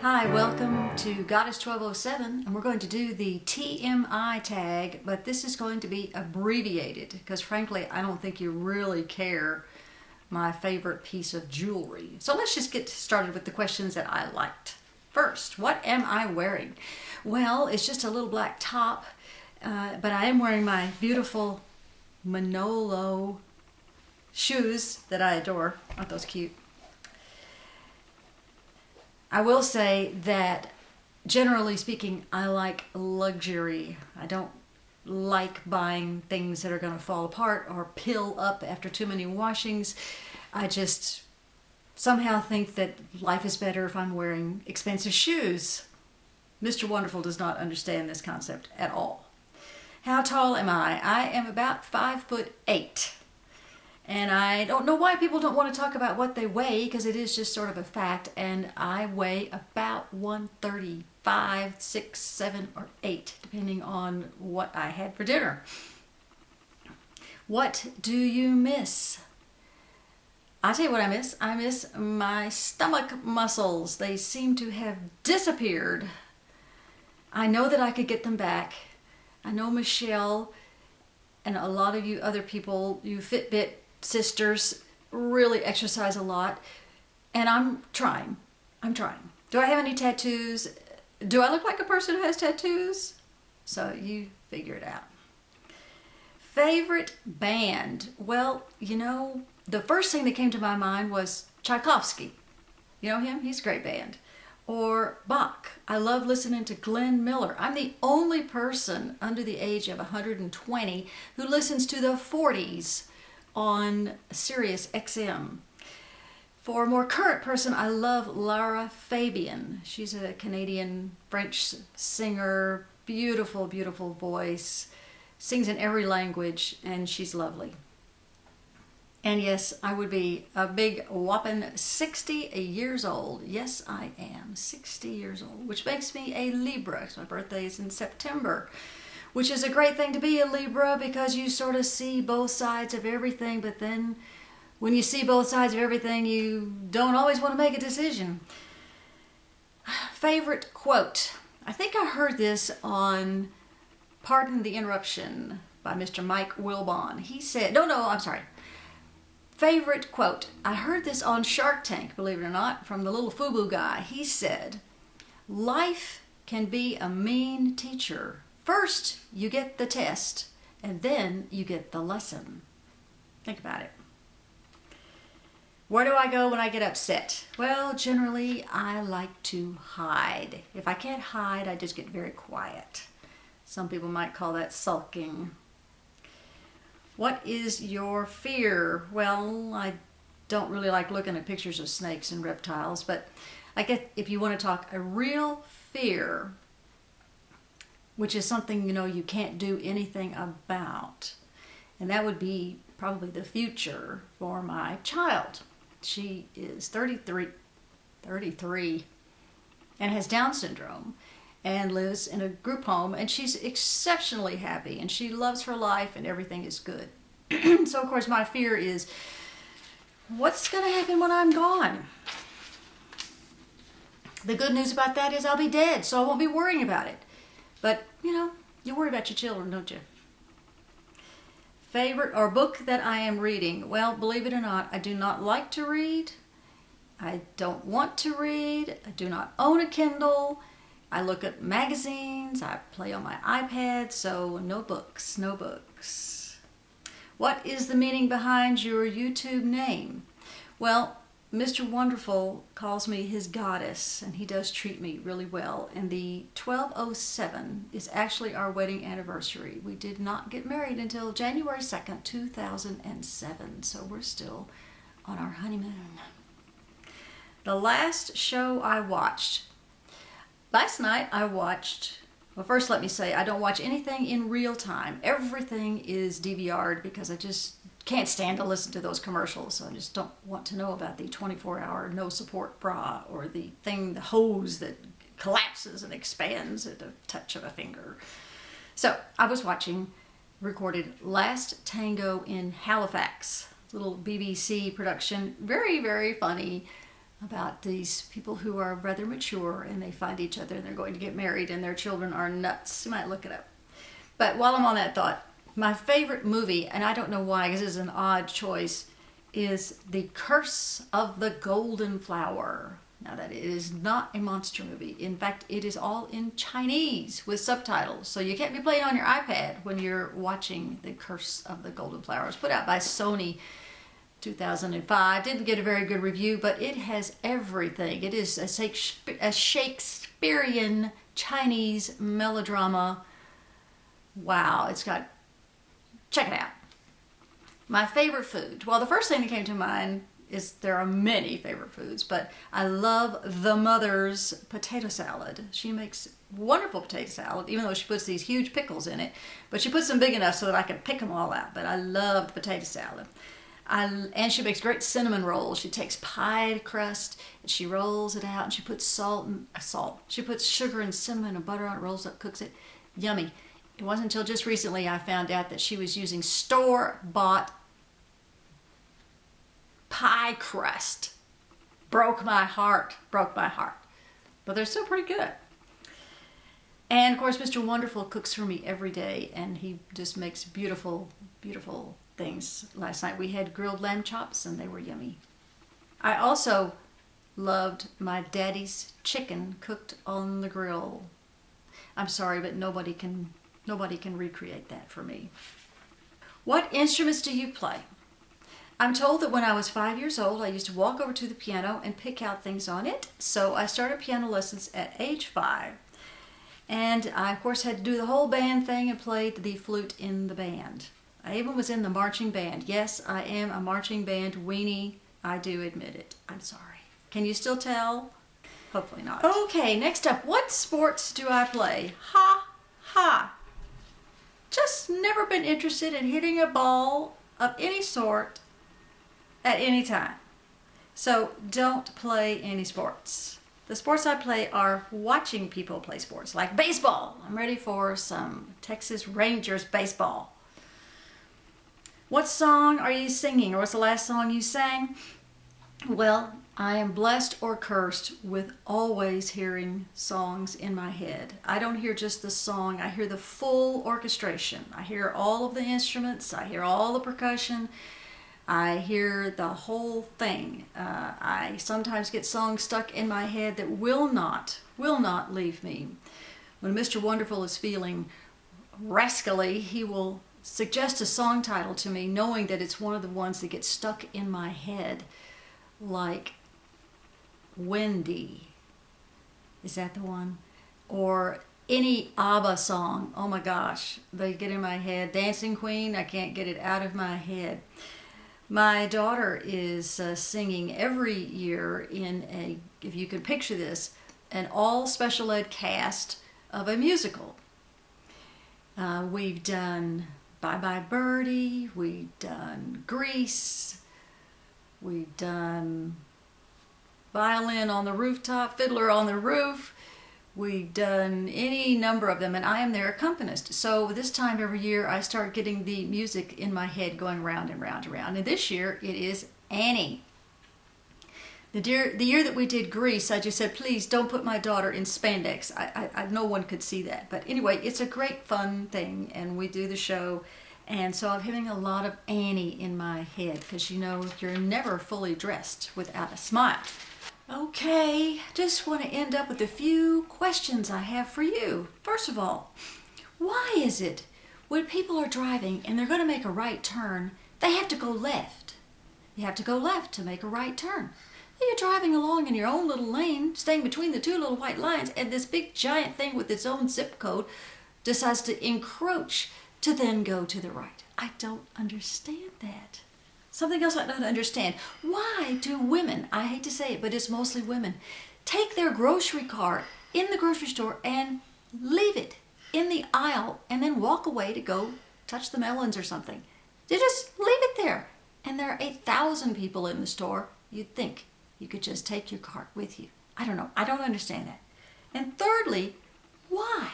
Hi, welcome to Goddess 1207, and we're going to do the TMI tag, but this is going to be abbreviated because frankly I don't think you really care my favorite piece of jewelry. So let's just get started with the questions that I liked. First, what am I wearing? Well, it's just a little black top, but I am wearing my beautiful Manolo shoes that I adore. Aren't those cute? I will say that generally speaking, I like luxury. I don't like buying things that are going to fall apart or pill up after too many washings. I just somehow think that life is better if I'm wearing expensive shoes. Mr. Wonderful does not understand this concept at all. How tall am I? I am about 5'8". And I don't know why people don't want to talk about what they weigh, because it is just sort of a fact. And I weigh about 135, 6, 7, or 8, depending on what I had for dinner. What do you miss? I'll tell you what I miss. I miss my stomach muscles. They seem to have disappeared. I know that I could get them back. I know Michelle and a lot of you other people, you Fitbit Sisters, really exercise a lot, and I'm trying. Do I have any tattoos? Do I look like a person who has tattoos? So you figure it out. Favorite band? Well, you know, the first thing that came to my mind was Tchaikovsky. You know him? He's a great band. Or Bach. I love listening to Glenn Miller. I'm the only person under the age of 120 who listens to the 40s on Sirius XM. For a more current person, I love Lara Fabian. She's a Canadian French singer, beautiful, beautiful voice, sings in every language, and she's lovely. And yes, I would be a big whopping 60 years old. Yes, I am 60 years old, which makes me a Libra. My birthday is in September, which is a great thing to be a Libra because you sort of see both sides of everything, but then when you see both sides of everything, you don't always want to make a decision. Favorite quote? I think I heard this on Pardon the Interruption by Mr. Mike Wilbon. He said, I'm sorry. Favorite quote. I heard this on Shark Tank, believe it or not, from the little FUBU guy. He said, life can be a mean teacher. First, you get the test, and then you get the lesson. Think about it. Where do I go when I get upset? Well, generally, I like to hide. If I can't hide, I just get very quiet. Some people might call that sulking. What is your fear? Well, I don't really like looking at pictures of snakes and reptiles, but I guess if you want to talk a real fear, which is something, you can't do anything about, and that would be probably the future for my child. She is 33, and has Down syndrome, and lives in a group home, and she's exceptionally happy, and she loves her life, and everything is good. So, of course, my fear is, what's going to happen when I'm gone? The good news about that is I'll be dead, so I won't be worrying about it. But, you worry about your children, don't you? Favorite or book that I am reading? Well, believe it or not, I do not like to read. I don't want to read. I do not own a Kindle. I look at magazines. I play on my iPad, so no books, no books. What is the meaning behind your YouTube name? Well, Mr. Wonderful calls me his goddess, and he does treat me really well. And the 1207 is actually our wedding anniversary. We did not get married until January 2nd, 2007, so we're still on our honeymoon. The last show I watched. Last night I watched, well, first let me say I don't watch anything in real time. Everything is DVR'd because I just can't stand to listen to those commercials. So I just don't want to know about the 24-hour no support bra or the hose that collapses and expands at the touch of a finger. So I was recorded Last Tango in Halifax, little BBC production, very, very funny. about these people who are rather mature and they find each other and they're going to get married and their children are nuts. You might look it up. But while I'm on that thought, my favorite movie, and I don't know why because this is an odd choice, is The Curse of the Golden Flower. Now that is not a monster movie. In fact, it is all in Chinese with subtitles. So you can't be playing on your iPad when you're watching The Curse of the Golden Flower. It was put out by Sony 2005. Didn't get a very good review, but it has everything. It is a Shakespearean Chinese melodrama. Wow, it's got, check it out. My favorite food. Well, the first thing that came to mind is there are many favorite foods, but I love the mother's potato salad. She makes wonderful potato salad, even though she puts these huge pickles in it, but she puts them big enough so that I can pick them all out. But I love the potato salad. And she makes great cinnamon rolls. She takes pie crust and she rolls it out and she puts salt. She puts sugar and cinnamon and butter on it, rolls up, cooks it. Yummy. It wasn't until just recently I found out that she was using store-bought pie crust. Broke my heart. But they're still pretty good. And of course, Mr. Wonderful cooks for me every day and he just makes beautiful, beautiful things. Last night we had grilled lamb chops and they were yummy. I also loved my daddy's chicken cooked on the grill. I'm sorry, but nobody can recreate that for me. What instruments do you play? I'm told that when I was 5 years old, I used to walk over to the piano and pick out things on it. So I started piano lessons at age 5. And I, of course, had to do the whole band thing and played the flute in the band. I even was in the marching band. Yes, I am a marching band weenie. I do admit it. I'm sorry. Can you still tell? Hopefully not. Okay, next up. What sports do I play? Ha, ha. Just never been interested in hitting a ball of any sort at any time. So don't play any sports. The sports I play are watching people play sports, like baseball. I'm ready for some Texas Rangers baseball. What song are you singing, or what's the last song you sang? Well, I am blessed or cursed with always hearing songs in my head. I don't hear just the song, I hear the full orchestration. I hear all of the instruments, I hear all the percussion, I hear the whole thing. I sometimes get songs stuck in my head that will not leave me. When Mr. Wonderful is feeling rascally, he will suggest a song title to me, knowing that it's one of the ones that gets stuck in my head, like Wendy. Is that the one? Or any ABBA song. Oh my gosh, they get in my head. Dancing Queen, I can't get it out of my head. My daughter is singing every year in a, if you can picture this, an all special ed cast of a musical. We've done Bye Bye Birdie, we've done Grease, we've done Violin on the Rooftop, Fiddler on the Roof. We've done any number of them, and I am their accompanist. So this time every year, I start getting the music in my head going round and round and round. And this year, it is Annie. The year that we did Grease, I just said, please don't put my daughter in spandex. No one could see that. But anyway, it's a great fun thing, and we do the show. And so I'm having a lot of Annie in my head, because you know, you're never fully dressed without a smile. Okay, just want to end up with a few questions I have for you. First of all, why is it when people are driving and they're going to make a right turn, they have to go left? You have to go left to make a right turn. You're driving along in your own little lane, staying between the two little white lines, and this big giant thing with its own zip code decides to encroach to then go to the right. I don't understand that. Something else I don't understand. Why do women, I hate to say it, but it's mostly women, take their grocery cart in the grocery store and leave it in the aisle and then walk away to go touch the melons or something? They just leave it there. And there are 8,000 people in the store. You'd think you could just take your cart with you. I don't know. I don't understand that. And thirdly, why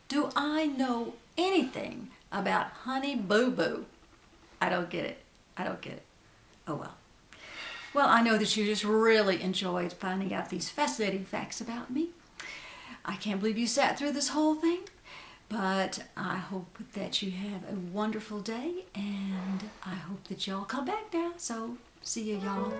do I know anything about Honey Boo Boo? I don't get it. Oh well. Well, I know that you just really enjoyed finding out these fascinating facts about me. I can't believe you sat through this whole thing, but I hope that you have a wonderful day, and I hope that y'all come back now. So, see you, y'all.